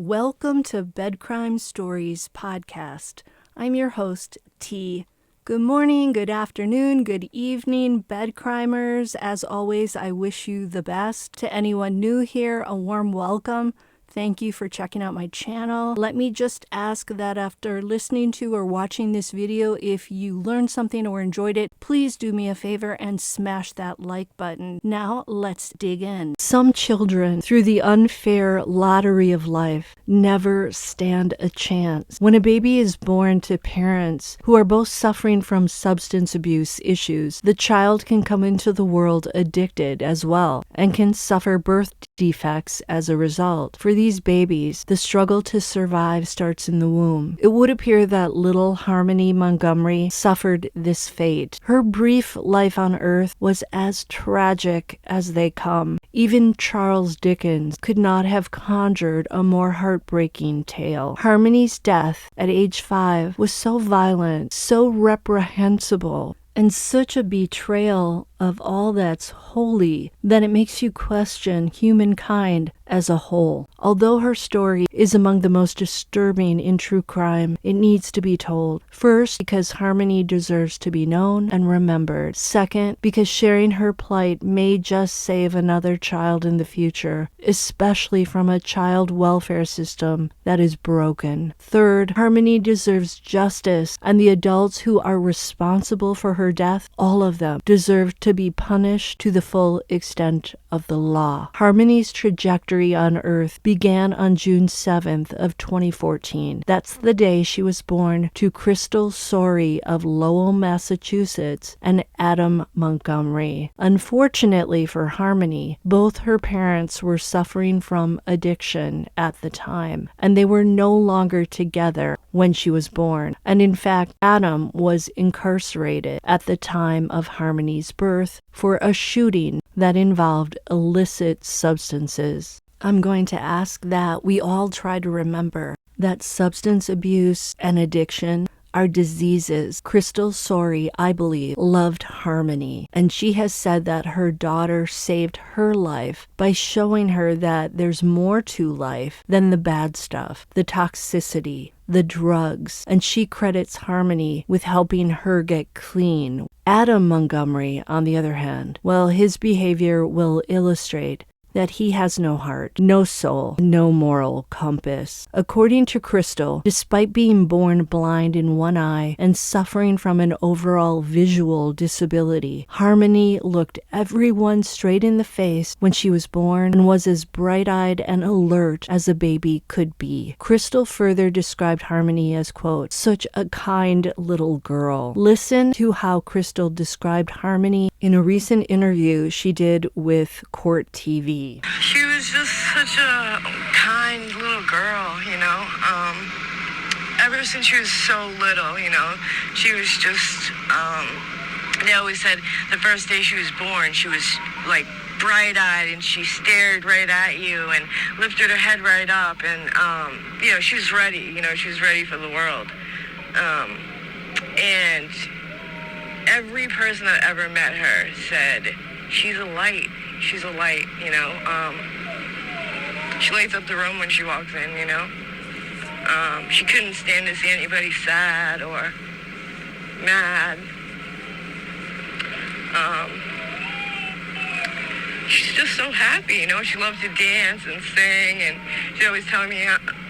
Welcome to Bed Crime Stories podcast. I'm your host, T. Good morning, good afternoon, good evening, bed crimers. As always, I wish you the best. To anyone new here, a warm welcome. Thank you for checking out my channel. Let me just ask that after listening to or watching this video, if you learned something or enjoyed it, please do me a favor and smash that like button. Now, let's dig in. Some children, through the unfair lottery of life, never stand a chance. When a baby is born to parents who are both suffering from substance abuse issues, the child can come into the world addicted as well and can suffer birth defects as a result. For these babies, the struggle to survive starts in the womb. It would appear that little Harmony Montgomery suffered this fate. Her brief life on earth was as tragic as they come. Even Charles Dickens could not have conjured a more heartbreaking tale. Harmony's death at age 5 was so violent, so reprehensible, and such a betrayal of all that's holy that it makes you question humankind as a whole. Although her story is among the most disturbing in true crime, it needs to be told. First, because Harmony deserves to be known and remembered. Second, because sharing her plight may just save another child in the future, especially from a child welfare system that is broken. Third, Harmony deserves justice, and the adults who are responsible for her death, all of them, deserve to be punished to the full extent of the law. Harmony's trajectory on Earth began on June 7th of 2014. That's the day she was born to Crystal Sorey of Lowell, Massachusetts, and Adam Montgomery. Unfortunately for Harmony, both her parents were suffering from addiction at the time, and they were no longer together when she was born. And in fact, Adam was incarcerated at the time of Harmony's birth for a shooting that involved illicit substances. I'm going to ask that we all try to remember that substance abuse and addiction are diseases. Crystal Sorey, I believe, loved Harmony, and she has said that her daughter saved her life by showing her that there's more to life than the bad stuff, the toxicity, the drugs, and she credits Harmony with helping her get clean. Adam Montgomery, on the other hand, well, his behavior will illustrate that he has no heart, no soul, no moral compass. According to Crystal, despite being born blind in one eye and suffering from an overall visual disability, Harmony looked everyone straight in the face when she was born and was as bright-eyed and alert as a baby could be. Crystal further described Harmony as, quote, such a kind little girl. Listen to how Crystal described Harmony in a recent interview she did with Court TV. She was just such a kind little girl, ever since she was so little, she was just, they always said the first day she was born, she was like bright-eyed and she stared right at you and lifted her head right up and, she was ready, she was ready for the world. And every person that ever met her said, she's a light. She's a light, She lights up the room when she walks in, She couldn't stand to see anybody sad or mad. She's just so happy, She loves to dance and sing, and she's always telling me,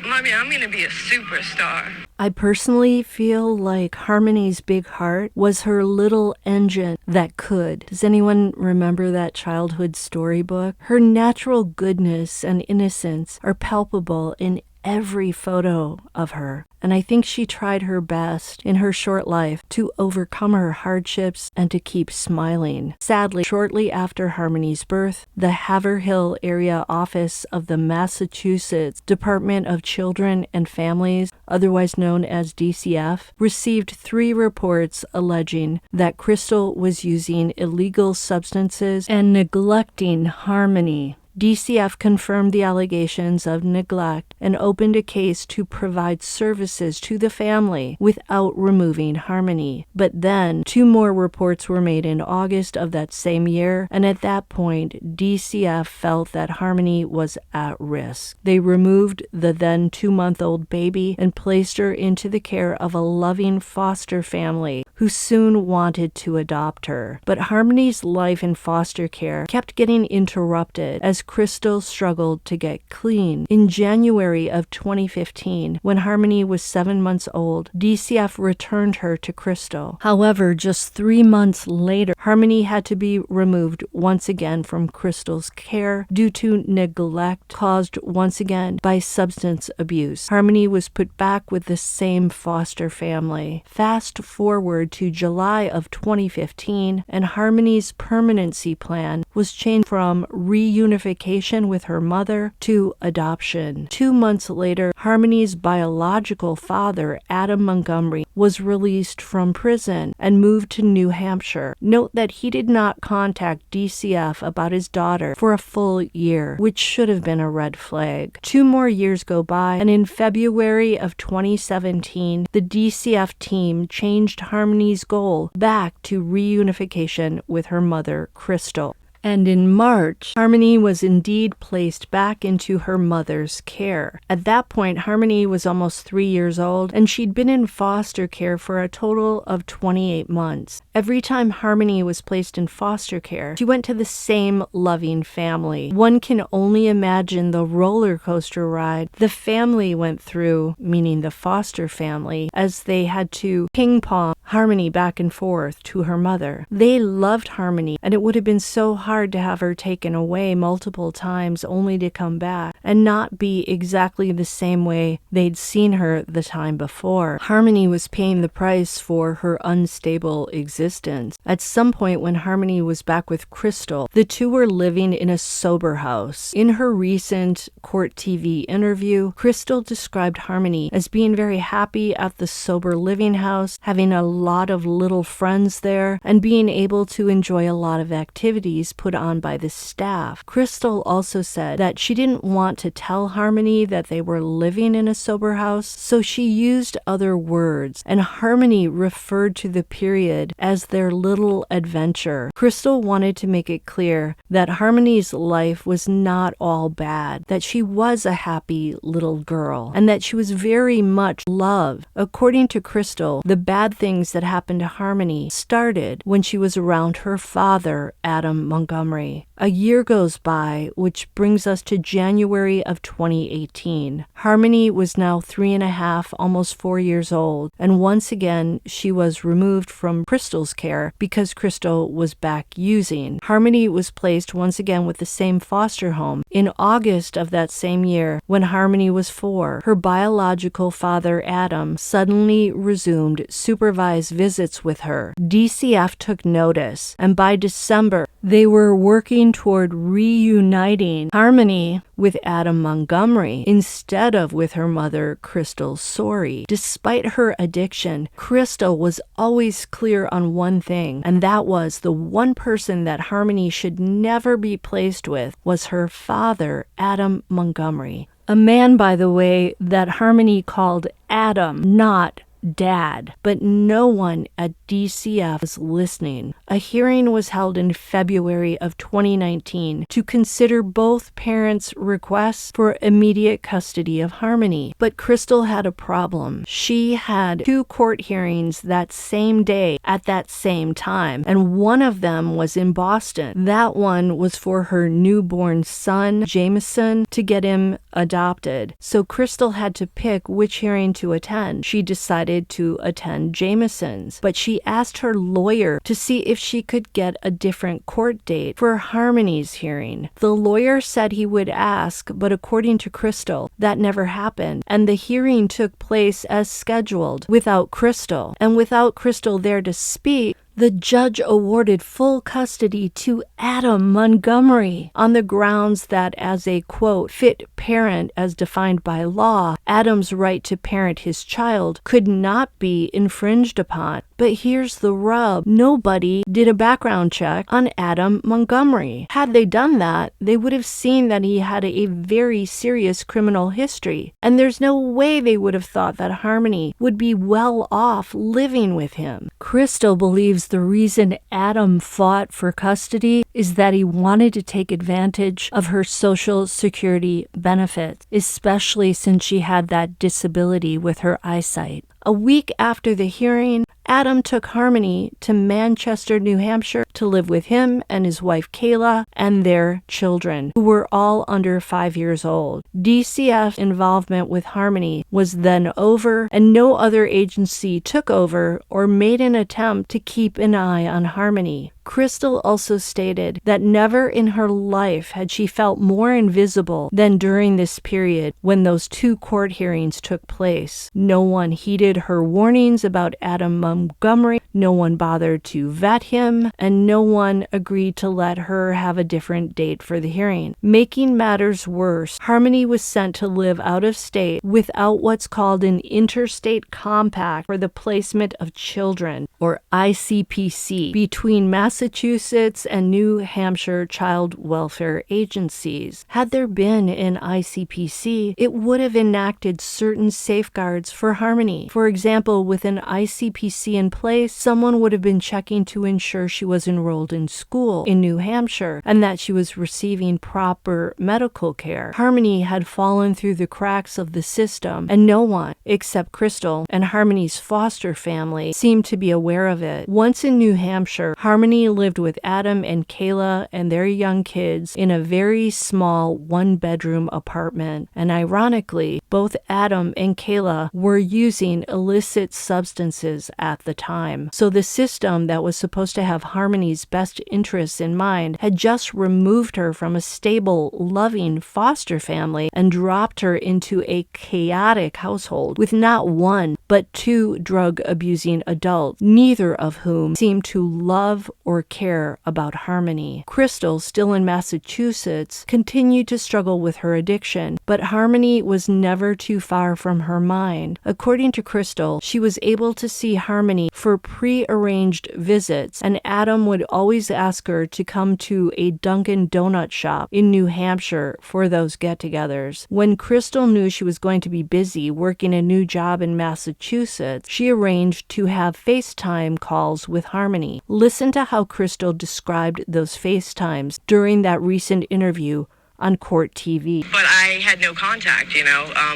Mommy, I'm going to be a superstar. I personally feel like Harmony's big heart was her little engine that could. Does anyone remember that childhood storybook? Her natural goodness and innocence are palpable in every photo of her. And I think she tried her best in her short life to overcome her hardships and to keep smiling. Sadly, shortly after Harmony's birth, the Haverhill area office of the Massachusetts Department of Children and Families, otherwise known as DCF, received 3 reports alleging that Crystal was using illegal substances and neglecting Harmony. DCF confirmed the allegations of neglect and opened a case to provide services to the family without removing Harmony. But then 2 more reports were made in August of that same year, and at that point, DCF felt that Harmony was at risk. They removed the then 2-month-old baby and placed her into the care of a loving foster family who soon wanted to adopt her. But Harmony's life in foster care kept getting interrupted as Crystal struggled to get clean. In January of 2015, when Harmony was 7 months old, DCF returned her to Crystal. However, just 3 months later, Harmony had to be removed once again from Crystal's care due to neglect caused once again by substance abuse. Harmony was put back with the same foster family. Fast forward to July of 2015, and Harmony's permanency plan was changed from reunification with her mother to adoption. 2 months later, Harmony's biological father, Adam Montgomery, was released from prison and moved to New Hampshire. Note that he did not contact DCF about his daughter for a full year, which should have been a red flag. 2 more years go by, and in February of 2017, the DCF team changed Harmony's goal back to reunification with her mother, Crystal. And in March, Harmony was indeed placed back into her mother's care. At that point, Harmony was almost 3 years old, and she'd been in foster care for a total of 28 months. Every time Harmony was placed in foster care, she went to the same loving family. One can only imagine the roller coaster ride the family went through, meaning the foster family, as they had to ping-pong Harmony back and forth to her mother. They loved Harmony, and it would have been so hard to have her taken away multiple times only to come back and not be exactly the same way they'd seen her the time before. Harmony was paying the price for her unstable existence. At some point when Harmony was back with Crystal, the two were living in a sober house. In her recent court TV interview, Crystal described Harmony as being very happy at the sober living house, having a lot of little friends there, and being able to enjoy a lot of activities put on by the staff. Crystal also said that she didn't want to tell Harmony that they were living in a sober house, so she used other words, and Harmony referred to the period as their little adventure. Crystal wanted to make it clear that Harmony's life was not all bad, that she was a happy little girl, and that she was very much loved. According to Crystal, the bad things that happened to Harmony started when she was around her father, Adam Montgomery. A year goes by, which brings us to January of 2018. Harmony was now 3.5, almost 4 years old, and once again she was removed from Crystal's care because Crystal was back using. Harmony was placed once again with the same foster home. In August of that same year, when Harmony was 4, her biological father, Adam, suddenly resumed supervised visits with her. DCF took notice, and by December, they were working toward reuniting Harmony with Adam Montgomery instead of with her mother, Crystal Sorey. Despite her addiction, Crystal was always clear on one thing, and that was the one person that Harmony should never be placed with was her father, Adam Montgomery. A man, by the way, that Harmony called Adam, not Dad, but no one at DCF was listening. A hearing was held in February of 2019 to consider both parents' requests for immediate custody of Harmony. But Crystal had a problem. She had 2 court hearings that same day at that same time, and one of them was in Boston. That one was for her newborn son, Jameson, to get him adopted. So Crystal had to pick which hearing to attend. She decided to attend Jameson's, but she asked her lawyer to see if she could get a different court date for Harmony's hearing. The lawyer said he would ask, but according to Crystal, that never happened, and the hearing took place as scheduled without Crystal. And without Crystal there to speak, the judge awarded full custody to Adam Montgomery on the grounds that as a, quote, fit parent as defined by law, Adam's right to parent his child could not be infringed upon But here's the rub. Nobody did a background check on Adam Montgomery. Had they done that, they would have seen that he had a very serious criminal history. And there's no way they would have thought that Harmony would be well off living with him. Crystal believes the reason Adam fought for custody is that he wanted to take advantage of her Social Security benefits, especially since she had that disability with her eyesight. A week after the hearing, Adam took Harmony to Manchester, New Hampshire to live with him and his wife Kayla and their children, who were all under 5 years old. DCF's involvement with Harmony was then over, and no other agency took over or made an attempt to keep an eye on Harmony. Crystal also stated that never in her life had she felt more invisible than during this period when those 2 court hearings took place. No one heeded her warnings about Adam Montgomery, no one bothered to vet him, and no one agreed to let her have a different date for the hearing. Making matters worse, Harmony was sent to live out of state without what's called an interstate compact for the placement of children, or ICPC, between Massachusetts and New Hampshire child welfare agencies. Had there been an ICPC, it would have enacted certain safeguards for Harmony. For example, with an ICPC in place, someone would have been checking to ensure she was enrolled in school in New Hampshire and that she was receiving proper medical care. Harmony had fallen through the cracks of the system, and no one, except Crystal and Harmony's foster family, seemed to be aware of it. Once in New Hampshire, Harmony lived with Adam and Kayla and their young kids in a very small 1-bedroom apartment. And ironically, both Adam and Kayla were using illicit substances at the time. So the system that was supposed to have Harmony's best interests in mind had just removed her from a stable, loving foster family and dropped her into a chaotic household with not 1, but 2 drug-abusing adults, neither of whom seemed to love or care about Harmony. Crystal, still in Massachusetts, continued to struggle with her addiction, but Harmony was never too far from her mind. According to Crystal, she was able to see Harmony for pre-arranged visits, and Adam would always ask her to come to a Dunkin' Donut shop in New Hampshire for those get-togethers. When Crystal knew she was going to be busy working a new job in Massachusetts, she arranged to have FaceTime calls with Harmony. Listen to how Crystal described those FaceTimes during that recent interview on Court TV. But I had no contact,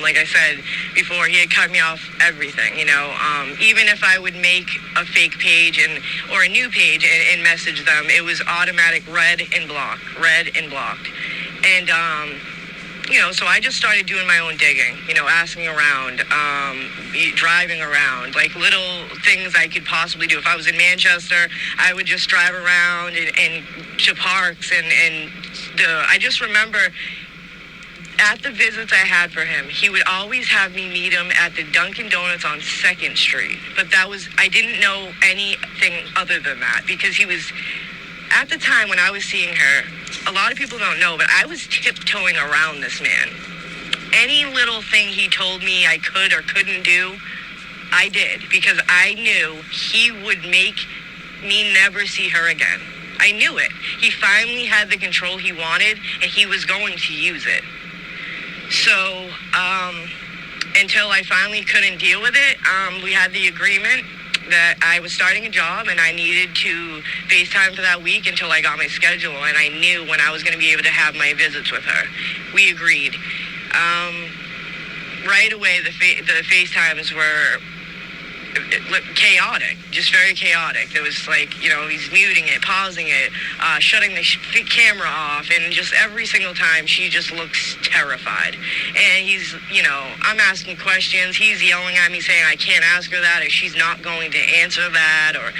like I said before, he had cut me off everything, even if I would make a fake page or a new page and message them, it was automatic read and blocked. And, so I just started doing my own digging, asking around, driving around, like little things I could possibly do. If I was in Manchester, I would just drive around and to parks I just remember at the visits I had for him, he would always have me meet him at the Dunkin' Donuts on 2nd Street. But I didn't know anything other than that because he was, at the time when I was seeing her, a lot of people don't know, but I was tiptoeing around this man. Any little thing he told me I could or couldn't do, I did because I knew he would make me never see her again. I knew it. He finally had the control he wanted, and he was going to use it. So, until I finally couldn't deal with it, we had the agreement that I was starting a job, and I needed to FaceTime for that week until I got my schedule, and I knew when I was going to be able to have my visits with her. We agreed. Right away, the FaceTimes were chaotic, just very chaotic. There was he's muting it, pausing it, shutting the camera off, and just every single time she just looks terrified. And he's, I'm asking questions, he's yelling at me saying I can't ask her that, or she's not going to answer that, or,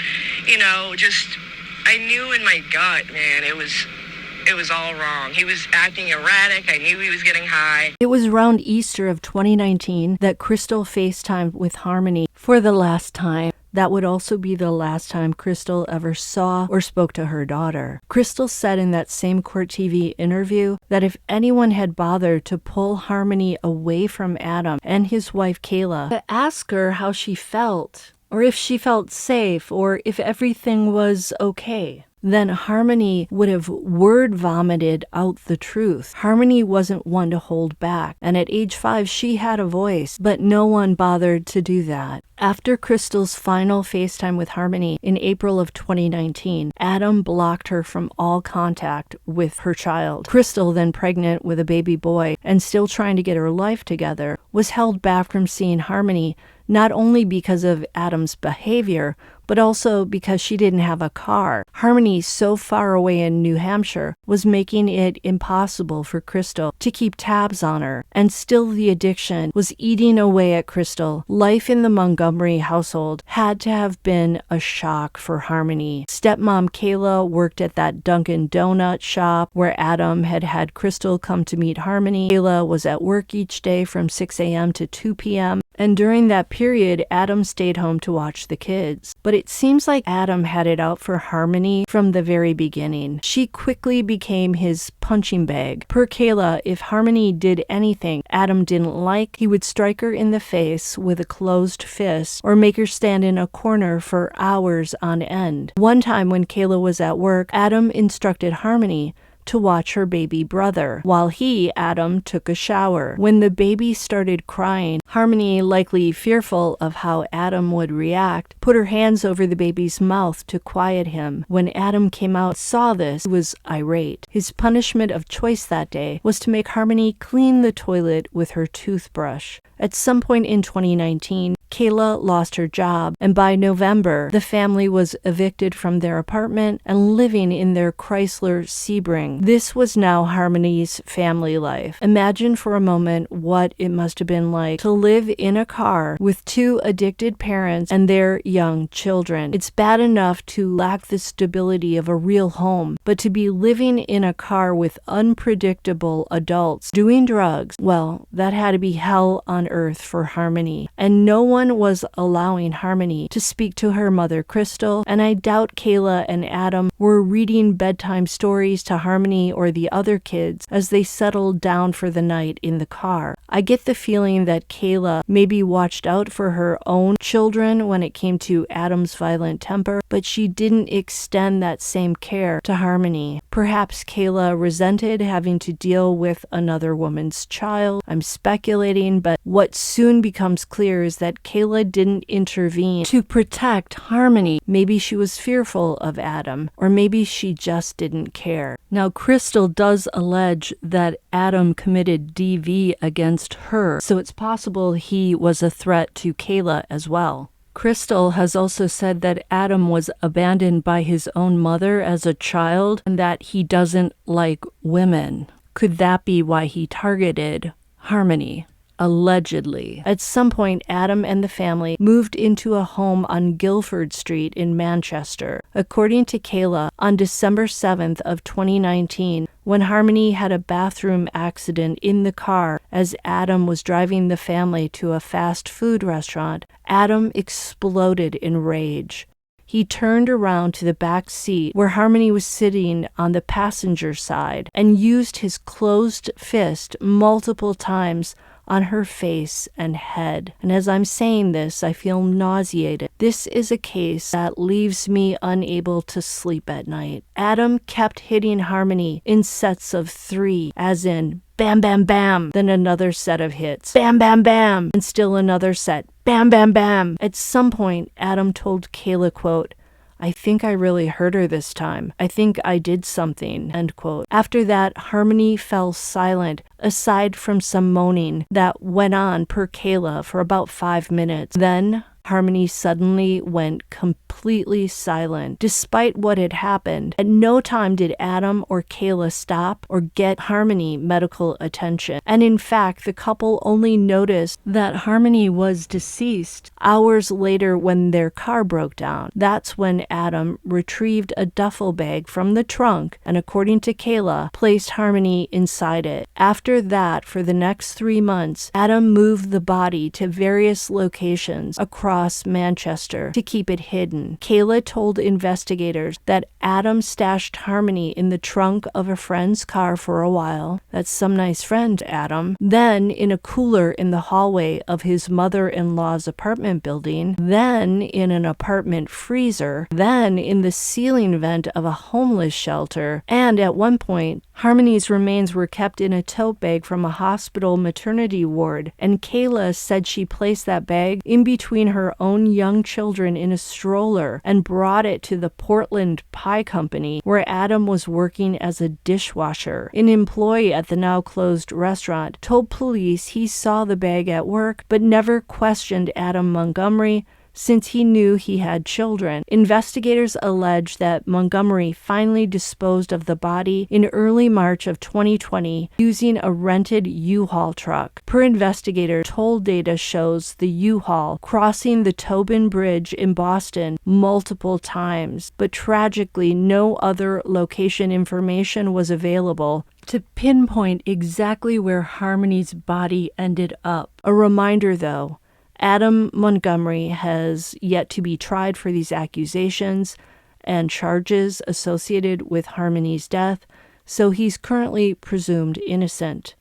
I knew in my gut, man, it was all wrong. He was acting erratic. I knew he was getting high. It was around Easter of 2019 that Crystal FaceTimed with Harmony for the last time. That would also be the last time Crystal ever saw or spoke to her daughter. Crystal said in that same Court TV interview that if anyone had bothered to pull Harmony away from Adam and his wife Kayla, to ask her how she felt, or if she felt safe, or if everything was okay. Then Harmony would have word vomited out the truth. Harmony wasn't one to hold back, and at age 5 she had a voice, but no one bothered to do that. After Crystal's final FaceTime with Harmony in April of 2019, Adam blocked her from all contact with her child. Crystal, then pregnant with a baby boy and still trying to get her life together, was held back from seeing Harmony, not only because of Adam's behavior, but also because she didn't have a car. Harmony, so far away in New Hampshire, was making it impossible for Crystal to keep tabs on her, and still the addiction was eating away at Crystal. Life in the Montgomery household had to have been a shock for Harmony. Stepmom Kayla worked at that Dunkin' Donut shop where Adam had Crystal come to meet Harmony. Kayla was at work each day from 6 a.m. to 2 p.m., and during that period, Adam stayed home to watch the kids. But it seems like Adam had it out for Harmony from the very beginning. She quickly became his punching bag. Per Kayla, if Harmony did anything Adam didn't like, he would strike her in the face with a closed fist or make her stand in a corner for hours on end. One time when Kayla was at work, Adam instructed Harmony to watch her baby brother, while he, Adam, took a shower. When the baby started crying, Harmony, likely fearful of how Adam would react, put her hands over the baby's mouth to quiet him. When Adam came out, saw this, he was irate. His punishment of choice that day was to make Harmony clean the toilet with her toothbrush. At some point in 2019, Kayla lost her job, and by November, the family was evicted from their apartment and living in their Chrysler Sebring. This was now Harmony's family life. Imagine for a moment what it must have been like to live in a car with 2 addicted parents and their young children. It's bad enough to lack the stability of a real home, but to be living in a car with unpredictable adults doing drugs, well, that had to be hell on earth for Harmony. And no one was allowing Harmony to speak to her mother, Crystal, and I doubt Kayla and Adam were reading bedtime stories to Harmony or the other kids as they settled down for the night in the car. I get the feeling that Kayla maybe watched out for her own children when it came to Adam's violent temper, but she didn't extend that same care to Harmony. Perhaps Kayla resented having to deal with another woman's child. I'm speculating, but what soon becomes clear is that Kayla didn't intervene to protect Harmony. Maybe she was fearful of Adam, or maybe she just didn't care. Now, Crystal does allege that Adam committed DV against her, so it's possible he was a threat to Kayla as well. Crystal has also said that Adam was abandoned by his own mother as a child and that he doesn't like women. Could that be why he targeted Harmony? Allegedly. At some point, Adam and the family moved into a home on Guildford Street in Manchester. According to Kayla, on December 7th of 2019, when Harmony had a bathroom accident in the car as Adam was driving the family to a fast food restaurant, Adam exploded in rage. He turned around to the back seat where Harmony was sitting on the passenger side and used his closed fist multiple times on her face and head. And as I'm saying this, I feel nauseated. This is a case that leaves me unable to sleep at night. Adam kept hitting Harmony in sets of 3, as in bam, bam, bam, then another set of hits, bam, bam, bam, and still another set, bam, bam, bam. At some point, Adam told Kayla, quote, "I think I really hurt her this time. I think I did something," end quote. After that, Harmony fell silent, aside from some moaning that went on per Kayla for about 5 minutes. Then Harmony suddenly went completely silent. Despite what had happened, at no time did Adam or Kayla stop or get Harmony medical attention. And in fact, the couple only noticed that Harmony was deceased hours later when their car broke down. That's when Adam retrieved a duffel bag from the trunk and, according to Kayla, placed Harmony inside it. After that, for the next 3 months, Adam moved the body to various locations across across Manchester to keep it hidden. Kayla told investigators that Adam stashed Harmony in the trunk of a friend's car for a while. That's some nice friend, Adam. Then in a cooler in the hallway of his mother-in-law's apartment building. Then in an apartment freezer. Then in the ceiling vent of a homeless shelter. And at one point, Harmony's remains were kept in a tote bag from a hospital maternity ward, and Kayla said she placed that bag in between her own young children in a stroller and brought it to the Portland Pie Company, where Adam was working as a dishwasher. An employee at the now-closed restaurant told police he saw the bag at work, but never questioned Adam Montgomery, since he knew he had children. Investigators allege that Montgomery finally disposed of the body in early March of 2020 using a rented U-Haul truck. Per investigator, toll data shows the U-Haul crossing the Tobin Bridge in Boston multiple times, but tragically no other location information was available to pinpoint exactly where Harmony's body ended up. A reminder, though, Adam Montgomery has yet to be tried for these accusations and charges associated with Harmony's death, so he's currently presumed innocent.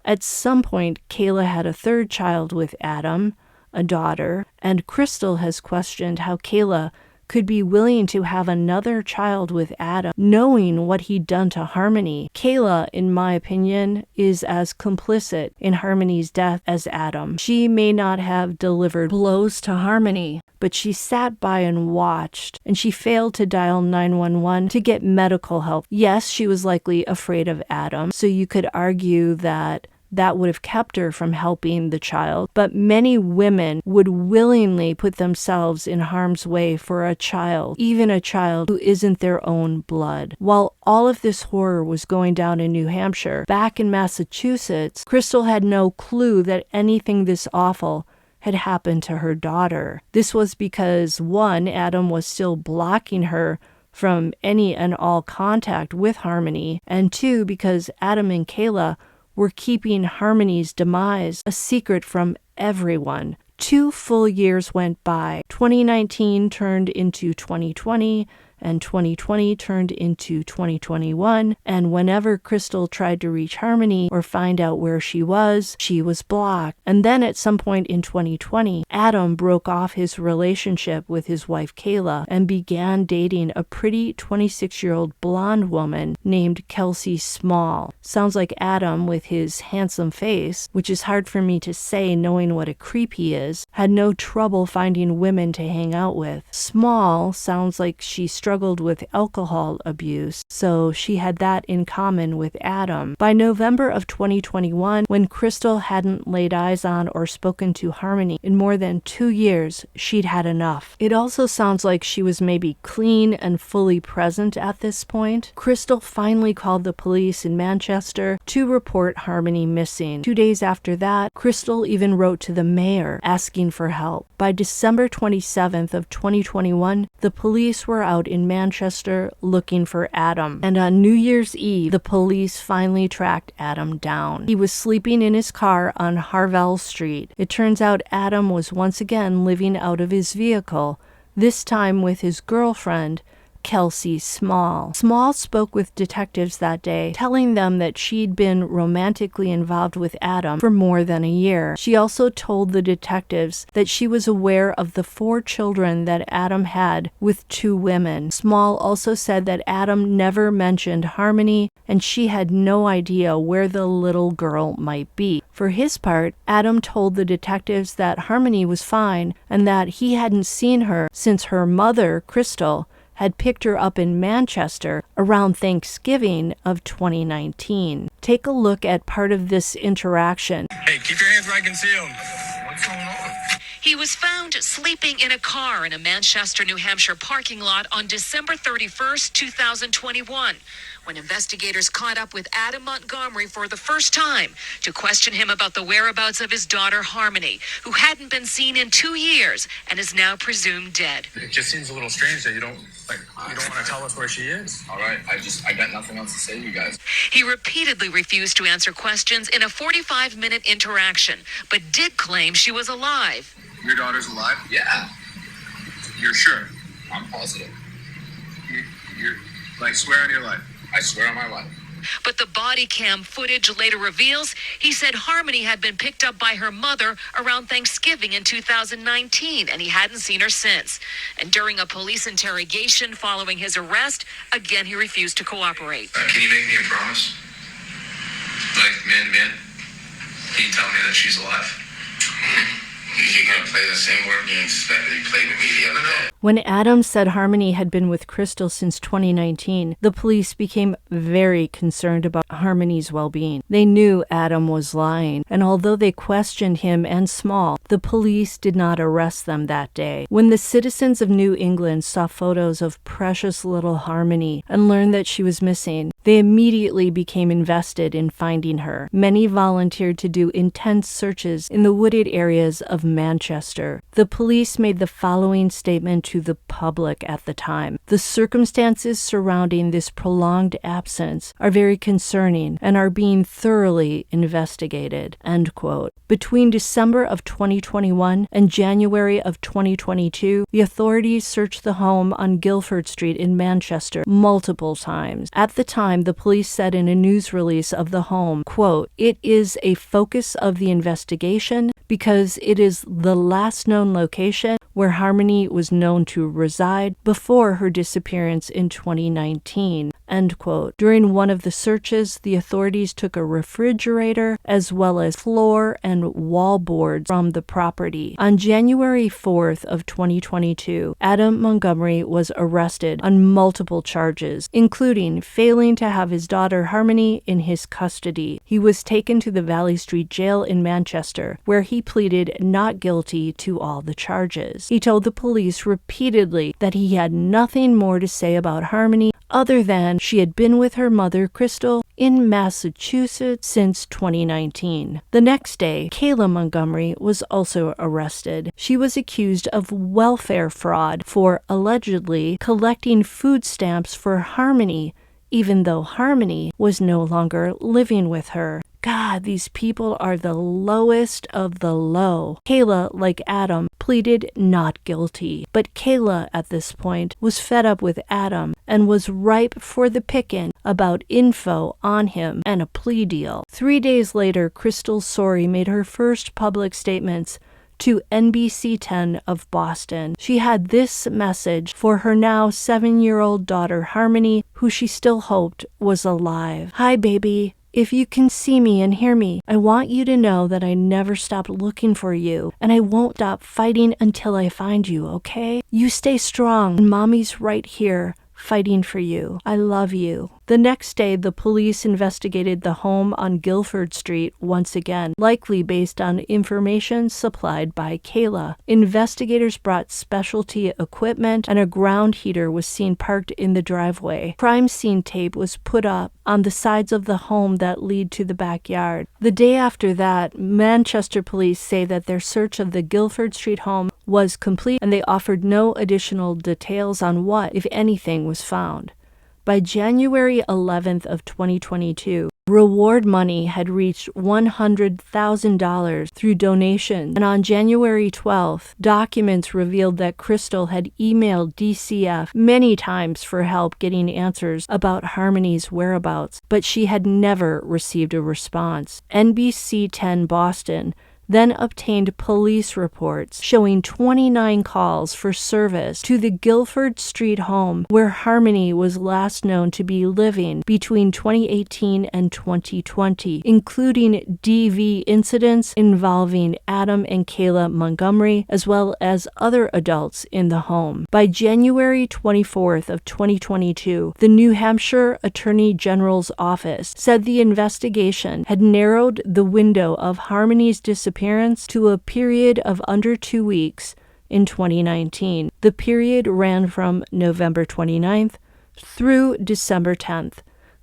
At some point, Kayla had a third child with Adam, a daughter, and Crystal has questioned how Kayla could be willing to have another child with Adam, knowing what he'd done to Harmony. Kayla, in my opinion, is as complicit in Harmony's death as Adam. She may not have delivered blows to Harmony, but she sat by and watched, and she failed to dial 911 to get medical help. Yes, she was likely afraid of Adam, so you could argue that would have kept her from helping the child, but many women would willingly put themselves in harm's way for a child, even a child who isn't their own blood. While all of this horror was going down in New Hampshire, back in Massachusetts, Crystal had no clue that anything this awful had happened to her daughter. This was because, one, Adam was still blocking her from any and all contact with Harmony, and two, because Adam and Kayla were keeping Harmony's demise a secret from everyone. 2 full years went by. 2019 turned into 2020, and 2020 turned into 2021, and whenever Crystal tried to reach Harmony or find out where she was blocked. And then at some point in 2020, Adam broke off his relationship with his wife Kayla and began dating a pretty 26-year-old blonde woman named Kelsey Small. Sounds like Adam, with his handsome face, which is hard for me to say knowing what a creep he is, had no trouble finding women to hang out with. Small sounds like she struggled with alcohol abuse, so she had that in common with Adam. By November of 2021, when Crystal hadn't laid eyes on or spoken to Harmony in more than 2 years, she'd had enough. It also sounds like she was maybe clean and fully present at this point. Crystal finally called the police in Manchester to report Harmony missing. 2 days after that, Crystal even wrote to the mayor asking for help. By December 27th of 2021, the police were out in Manchester looking for Adam. And on New Year's Eve, the police finally tracked Adam down. He was sleeping in his car on Harvell Street. It turns out Adam was once again living out of his vehicle, this time with his girlfriend, Kelsey Small. Small spoke with detectives that day, telling them that she'd been romantically involved with Adam for more than a year. She also told the detectives that she was aware of the 4 children that Adam had with 2 women. Small also said that Adam never mentioned Harmony, and she had no idea where the little girl might be. For his part, Adam told the detectives that Harmony was fine and that he hadn't seen her since her mother, Crystal, had picked her up in Manchester around Thanksgiving of 2019. Take a look at part of this interaction. Hey, keep your hands where I can see them. What's going on? He was found sleeping in a car in a Manchester, New Hampshire parking lot on December 31st, 2021. when investigators caught up with Adam Montgomery for the first time to question him about the whereabouts of his daughter Harmony, who hadn't been seen in 2 years and is now presumed dead. It just seems a little strange that you don't want to tell us where she is. All right, I got nothing else to say to you guys. He repeatedly refused to answer questions in a 45-minute interaction, but did claim she was alive. Your daughter's alive? Yeah. You're sure? I'm positive. You're Swear on your life. I swear on my life. But the body cam footage later reveals he said Harmony had been picked up by her mother around Thanksgiving in 2019, and he hadn't seen her since. And during a police interrogation following his arrest, again he refused to cooperate. Can you make me a promise? Man to man? Can you tell me that she's alive? You're going to play the same word games that you played with me the other day. When Adam said Harmony had been with Crystal since 2019, the police became very concerned about Harmony's well-being. They knew Adam was lying, and although they questioned him and Small, the police did not arrest them that day. When the citizens of New England saw photos of precious little Harmony and learned that she was missing, they immediately became invested in finding her. Many volunteered to do intense searches in the wooded areas of Manchester. The police made the following statement to the public at the time: "The circumstances surrounding this prolonged absence are very concerning and are being thoroughly investigated." End quote. Between December of 2021 and January of 2022, the authorities searched the home on Guildford Street in Manchester multiple times. At the time, the police said in a news release of the home, quote, "It is a focus of the investigation because it is the last known location where Harmony was known to reside before her disappearance in 2019." End quote. During one of the searches, the authorities took a refrigerator as well as floor and wall boards from the property. On January 4th of 2022, Adam Montgomery was arrested on multiple charges, including failing to have his daughter Harmony in his custody. He was taken to the Valley Street Jail in Manchester, where he pleaded not guilty to all the charges. He told the police repeatedly that he had nothing more to say about Harmony other than she had been with her mother, Crystal, in Massachusetts since 2019. The next day, Kayla Montgomery was also arrested. She was accused of welfare fraud for allegedly collecting food stamps for Harmony, even though Harmony was no longer living with her. God, these people are the lowest of the low. Kayla, like Adam, pleaded not guilty. But Kayla, at this point, was fed up with Adam and was ripe for the picking about info on him and a plea deal. 3 days later, Crystal Sorey made her first public statements to NBC 10 of Boston. She had this message for her now 7-year-old daughter Harmony, who she still hoped was alive. "Hi, baby. If you can see me and hear me, I want you to know that I never stopped looking for you, and I won't stop fighting until I find you, okay? You stay strong, and Mommy's right here, fighting for you. I love you." The next day, the police investigated the home on Guildford Street once again, likely based on information supplied by Kayla. Investigators brought specialty equipment, and a ground heater was seen parked in the driveway. Crime scene tape was put up on the sides of the home that lead to the backyard. The day after that, Manchester police say that their search of the Guildford Street home was complete, and they offered no additional details on what, if anything, was found. By January 11th of 2022, reward money had reached $100,000 through donations, and on January 12th, documents revealed that Crystal had emailed DCF many times for help getting answers about Harmony's whereabouts, but she had never received a response. NBC 10 Boston then obtained police reports showing 29 calls for service to the Guildford Street home where Harmony was last known to be living between 2018 and 2020, including DV incidents involving Adam and Kayla Montgomery, as well as other adults in the home. By January 24th of 2022, the New Hampshire Attorney General's office said the investigation had narrowed the window of Harmony's disappearance to a period of under 2 weeks in 2019. The period ran from November 29th through December 10th.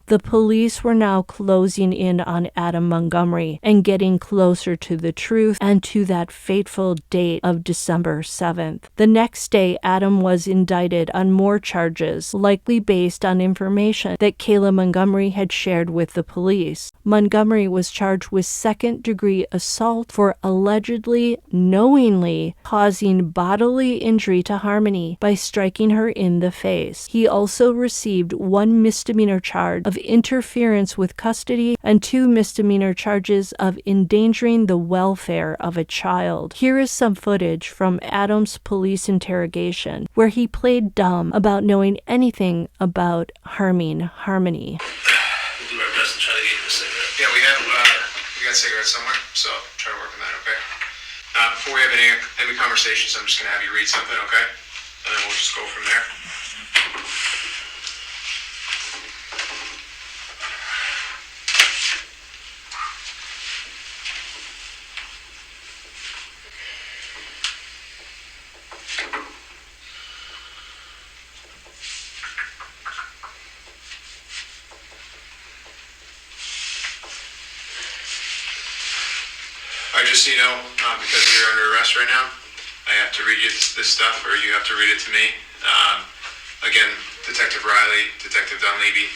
The police were now closing in on Adam Montgomery and getting closer to the truth and to that fateful date of December 7th. The next day, Adam was indicted on more charges, likely based on information that Kayla Montgomery had shared with the police. Montgomery was charged with second-degree assault for allegedly, knowingly causing bodily injury to Harmony by striking her in the face. He also received one misdemeanor charge of interference with custody and 2 misdemeanor charges of endangering the welfare of a child. Here is some footage from Adam's police interrogation, where he played dumb about knowing anything about harming Harmony. We'll do our best to try to get you a cigarette. Yeah, we got cigarettes somewhere, so try to work on that, okay? Before we have any conversations, I'm just gonna have you read something, okay? And then we'll just go from there. Just so you know, because you're under arrest right now, I have to read you this stuff, or you have to read it to me. Again, Detective Riley, Detective Dunleavy.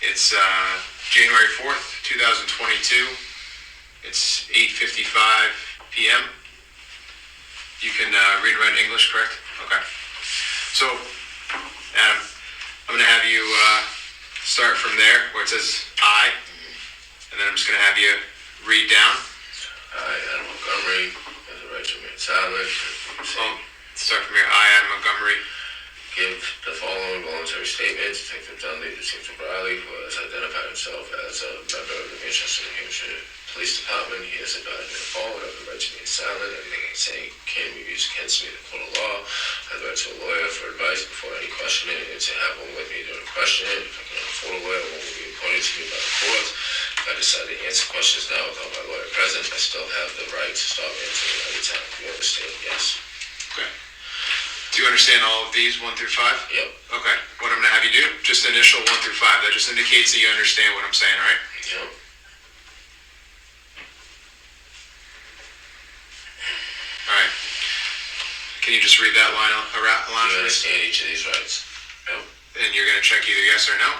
It's January 4th, 2022. It's 8:55 p.m. You can read and write English, correct? Okay. So, Adam, I'm going to have you start from there, where it says I, and then I'm just going to have you read down. I, Adam Montgomery, have the right to remain silent. Start from here. I, Adam Montgomery, Give the following voluntary statement. Detective Dunleavy, Detective Riley, who has identified himself as a member of the Manchester, New Hampshire Police Department. He has advised me the following: I have the right to remain silent. Everything I say can be used against me in the court of law. I have the right to a lawyer for advice before any questioning, and to have one with me during questioning. If I cannot afford a lawyer, one will be appointed to me by the court. If I decide to answer questions now without my lawyer present, I still have the right to stop answering at any time. Do you understand? Yes. Okay. Do you understand all of these, 1 through 5? Yep. Okay. What I'm going to have you do, just initial 1 through 5. That just indicates that you understand what I'm saying, all right? Yep. All right. Can you just read that line around? Do you understand each of these rights? Yep. And you're going to check either yes or no?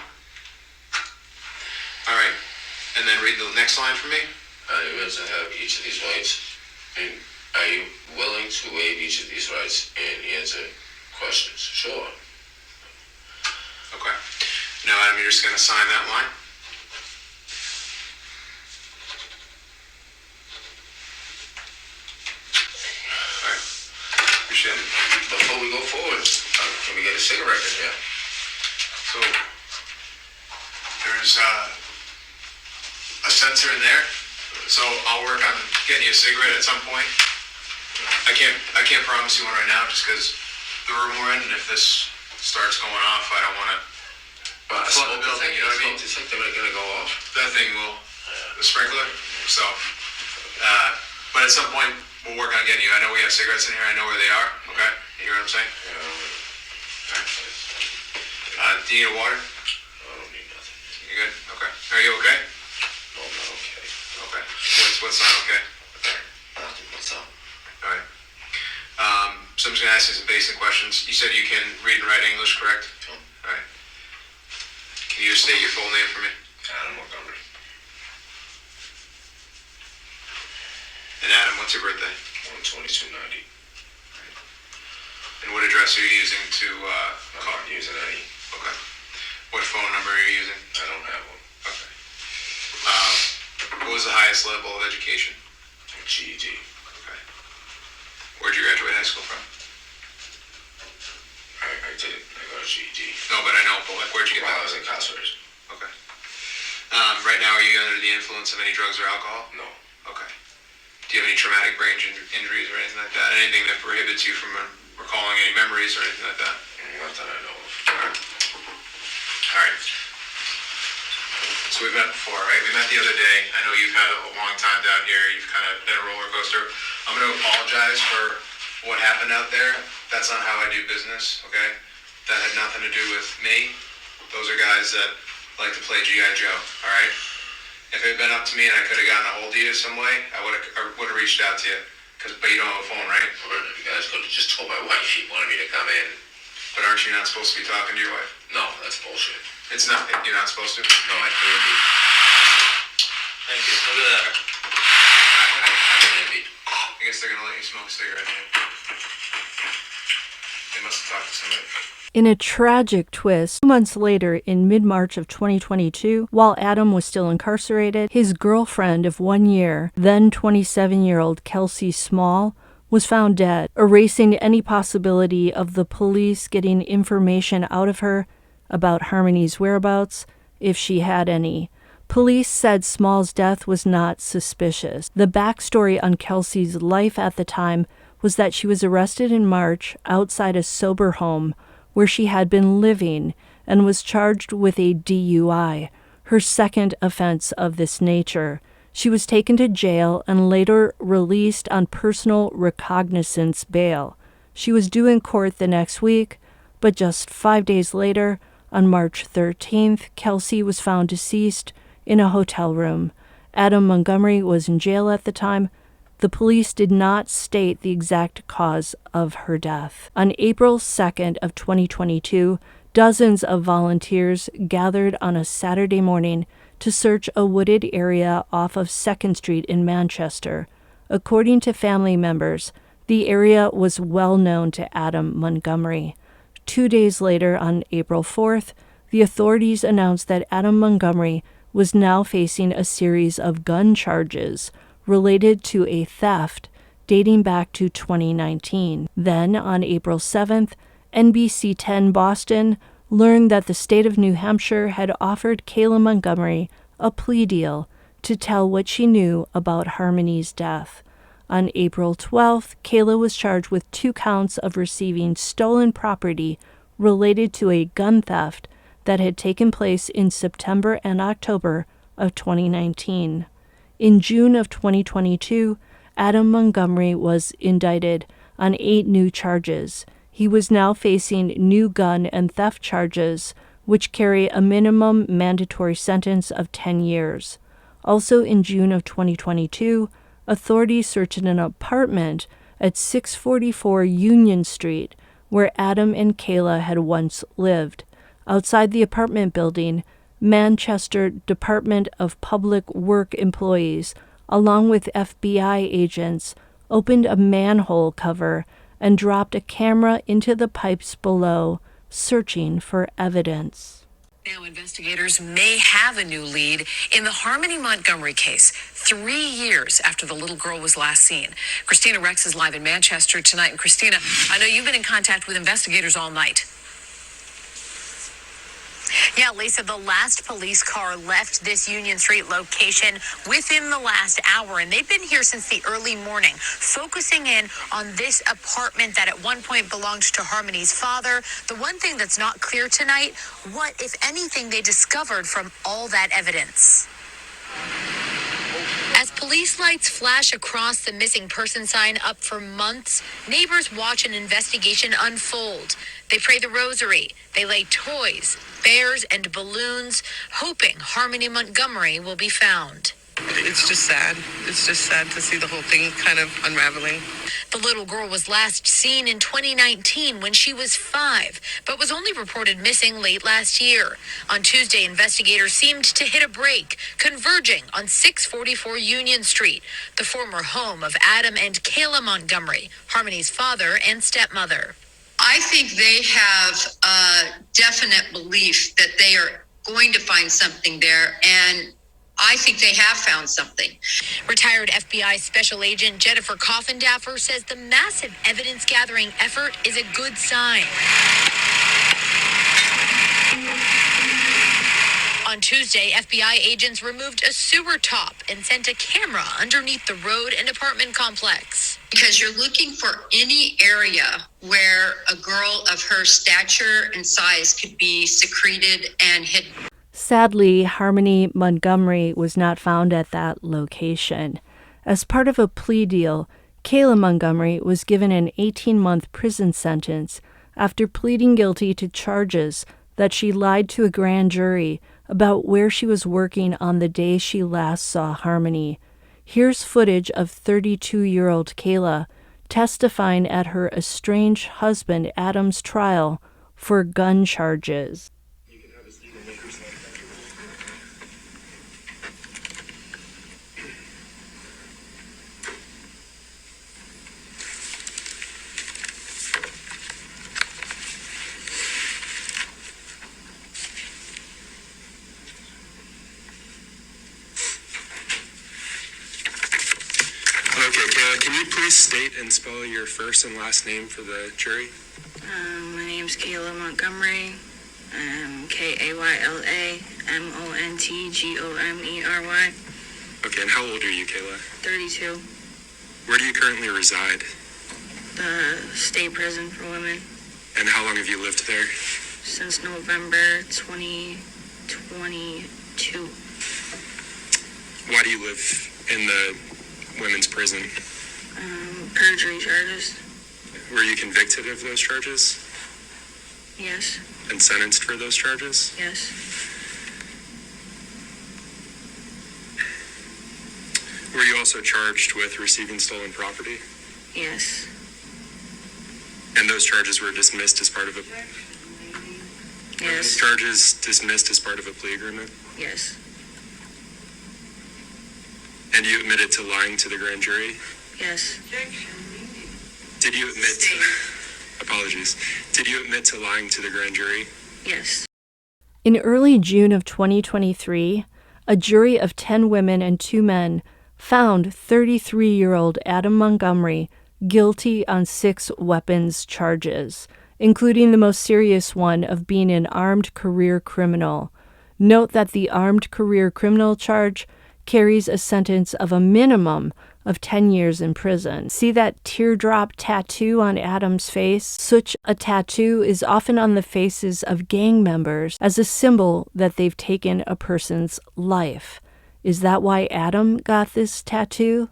All right. And then read the next line for me. Are you willing to have each of these rights? And are you willing to waive each of these rights and answer questions? Sure. Okay. Now, Adam, you're just going to sign that line. All right. Appreciate it. Before we go forward, can we get a cigarette in here? So, there's a sensor in there. So I'll work on getting you a cigarette at some point. I can't promise you one right now, just because the room we're in, and if this starts going off, I don't want to flood the building. You know what I mean? Is that gonna go off? That thing will, the sprinkler. So, but at some point we'll work on getting you. I know we have cigarettes in here. I know where they are. Okay, you hear what I'm saying? Yeah. Okay. Do you need water? I don't need nothing. You good? Okay. Are you okay? No, I'm not okay. Okay. What's not okay? Nothing. What's up? All right. So I'm just gonna ask you some basic questions. You said you can read and write English, correct? Yep. All right. Can you just state your full name for me? Adam Montgomery. And Adam, what's your birthday? 1/22/90. And what address are you using to I'm call? not using any. Okay. What phone number are you using? I don't have one. Okay. What was the highest level of education? GED. Okay. Where'd you graduate high school from? I did. I got a GED. No, but I know, but like, where'd you get While I that? was incarcerated. Okay. Right now, are you under the influence of any drugs or alcohol? No. Okay. Do you have any traumatic brain injuries or anything like that? Anything that prohibits you from recalling any memories or anything like that? Not that I know of. All right. So we've met before, right? We met the other day. I know you've had a long time down here. You've kind of been a roller coaster. I'm going to apologize for what happened out there. That's not how I do business, okay? That had nothing to do with me. Those are guys that like to play G.I. Joe, all right? If it had been up to me and I could have gotten a hold of you some way, I would have reached out to you. But you don't have a phone, right? Well, you guys could have just told my wife she wanted me to come in. But aren't you not supposed to be talking to your wife? No, that's bullshit. It's not. You're not supposed to? No, I can't be. Thank you. Look at that. I can't be. I guess they're going to let you smoke a cigarette here. They must have talked to somebody. In a tragic twist, 2 months later, in mid-March of 2022, while Adam was still incarcerated, his girlfriend of 1 year, then 27-year-old Kelsey Small, was found dead, erasing any possibility of the police getting information out of her about Harmony's whereabouts, if she had any. Police said Small's death was not suspicious. The backstory on Kelsey's life at the time was that she was arrested in March outside a sober home where she had been living and was charged with a DUI, her second offense of this nature. She was taken to jail and later released on personal recognizance bail. She was due in court the next week, but just 5 days later, on March 13th, Kelsey was found deceased in a hotel room. Adam Montgomery was in jail at the time. The police did not state the exact cause of her death. On April 2nd of 2022, dozens of volunteers gathered on a Saturday morning to search a wooded area off of 2nd Street in Manchester. According to family members, the area was well known to Adam Montgomery. 2 days later, on April 4th, the authorities announced that Adam Montgomery was now facing a series of gun charges related to a theft dating back to 2019. Then, on April 7th, NBC 10 Boston learned that the state of New Hampshire had offered Kayla Montgomery a plea deal to tell what she knew about Harmony's death. On April 12th, Kayla was charged with 2 counts of receiving stolen property related to a gun theft that had taken place in September and October of 2019. In June of 2022, Adam Montgomery was indicted on 8 new charges. He was now facing new gun and theft charges, which carry a minimum mandatory sentence of 10 years. Also in June of 2022, authorities searched an apartment at 644 Union Street, where Adam and Kayla had once lived. Outside the apartment building, Manchester Department of Public Work employees, along with FBI agents, opened a manhole cover and dropped a camera into the pipes below, searching for evidence. Now investigators may have a new lead in the Harmony Montgomery case, 3 years after the little girl was last seen. Christina Rex is live in Manchester tonight. And Christina, I know you've been in contact with investigators all night. Yeah, Lisa, the last police car left this Union Street location within the last hour, and they've been here since the early morning, focusing in on this apartment that at one point belonged to Harmony's father. The one thing that's not clear tonight, what, if anything, they discovered from all that evidence. As police lights flash across the missing person sign up for months, neighbors watch an investigation unfold. They pray the rosary. They lay toys, bears, and balloons, hoping Harmony Montgomery will be found. It's just sad. It's just sad to see the whole thing kind of unraveling. The little girl was last seen in 2019 when she was 5, but was only reported missing late last year. On Tuesday, investigators seemed to hit a break, converging on 644 Union Street, the former home of Adam and Kayla Montgomery, Harmony's father and stepmother. I think they have a definite belief that they are going to find something there, and I think they have found something. Retired FBI Special Agent Jennifer Coffindaffer says the massive evidence-gathering effort is a good sign. On Tuesday, FBI agents removed a sewer top and sent a camera underneath the road and apartment complex. Because you're looking for any area where a girl of her stature and size could be secreted and hidden. Sadly, Harmony Montgomery was not found at that location. As part of a plea deal, Kayla Montgomery was given an 18-month prison sentence after pleading guilty to charges that she lied to a grand jury about where she was working on the day she last saw Harmony. Here's footage of 32-year-old Kayla testifying at her estranged husband Adam's trial for gun charges. Okay, Kayla, can you please state and spell your first and last name for the jury? My name's Kayla Montgomery. Kayla Montgomery. Okay, and how old are you, Kayla? 32. Where do you currently reside? The state prison for women. And how long have you lived there? Since November 2022. Why do you live in the women's prison? Perjury charges. Were you convicted of those charges? Yes. And sentenced for those charges? Yes. Were you also charged with receiving stolen property? Yes. And those charges were dismissed as part of a... Yes. Charges dismissed as part of a plea agreement? Yes. And you admitted to lying to the grand jury? Yes. Did you admit... Apologies. Did you admit to lying to the grand jury? Yes. In early June of 2023, a jury of 10 women and 2 men found 33-year-old Adam Montgomery guilty on 6 weapons charges, including the most serious one of being an armed career criminal. Note that the armed career criminal charge carries a sentence of a minimum of 10 years in prison. See that teardrop tattoo on Adam's face? Such a tattoo is often on the faces of gang members as a symbol that they've taken a person's life. Is that why Adam got this tattoo?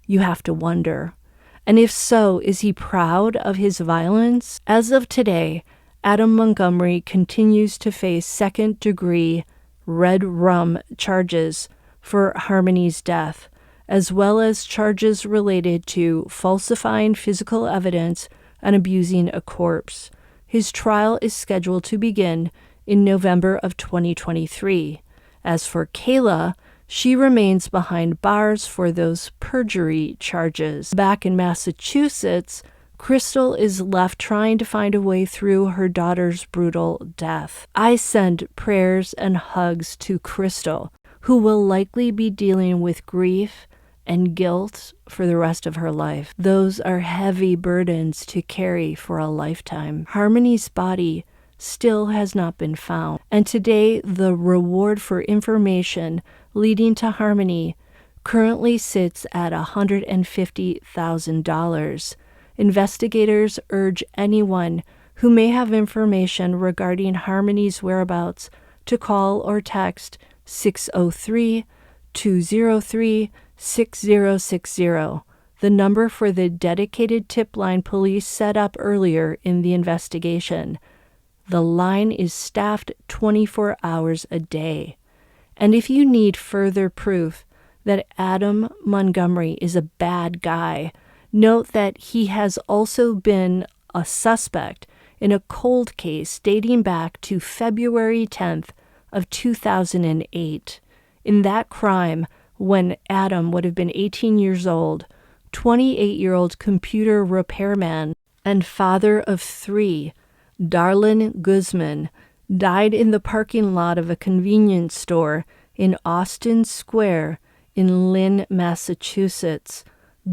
You have to wonder. And if so, is he proud of his violence? As of today, Adam Montgomery continues to face second-degree red rum charges for Harmony's death, as well as charges related to falsifying physical evidence and abusing a corpse. His trial is scheduled to begin in November of 2023. As for Kayla, she remains behind bars for those perjury charges. Back in Massachusetts, Crystal is left trying to find a way through her daughter's brutal death. I send prayers and hugs to Crystal, who will likely be dealing with grief and guilt for the rest of her life. Those are heavy burdens to carry for a lifetime. Harmony's body still has not been found, and today the reward for information leading to Harmony currently sits at $150,000. Investigators urge anyone who may have information regarding Harmony's whereabouts to call or text 603-203-6060, the number for the dedicated tip line police set up earlier in the investigation. The line is staffed 24 hours a day. And if you need further proof that Adam Montgomery is a bad guy, note that he has also been a suspect in a cold case dating back to February 10th of 2008. In that crime, when Adam would have been 18 years old, 28-year-old computer repairman and father of 3, Darlin Guzman, died in the parking lot of a convenience store in Austin Square in Lynn, Massachusetts.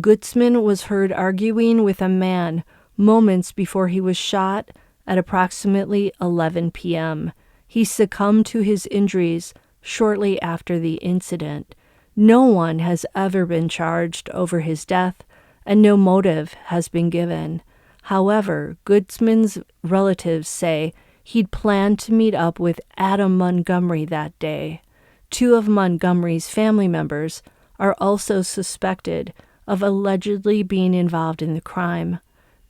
Guzman was heard arguing with a man moments before he was shot at approximately 11 p.m. He succumbed to his injuries shortly after the incident. No one has ever been charged over his death, and no motive has been given. However, Guzman's relatives say he'd planned to meet up with Adam Montgomery that day. 2 of Montgomery's family members are also suspected of allegedly being involved in the crime.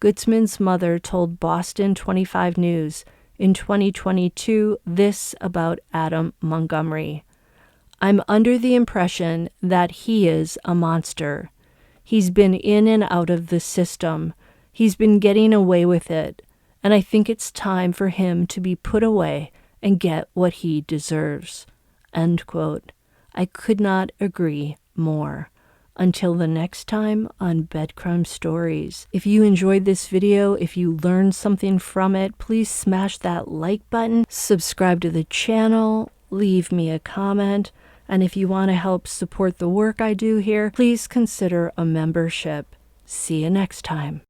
Guzman's mother told Boston 25 News in 2022 this about Adam Montgomery. I'm under the impression that he is a monster. He's been in and out of the system. He's been getting away with it. And I think it's time for him to be put away and get what he deserves. End quote. I could not agree more. Until the next time on Bed Crime Stories. If you enjoyed this video, if you learned something from it, please smash that like button, subscribe to the channel, leave me a comment, and if you want to help support the work I do here, please consider a membership. See you next time.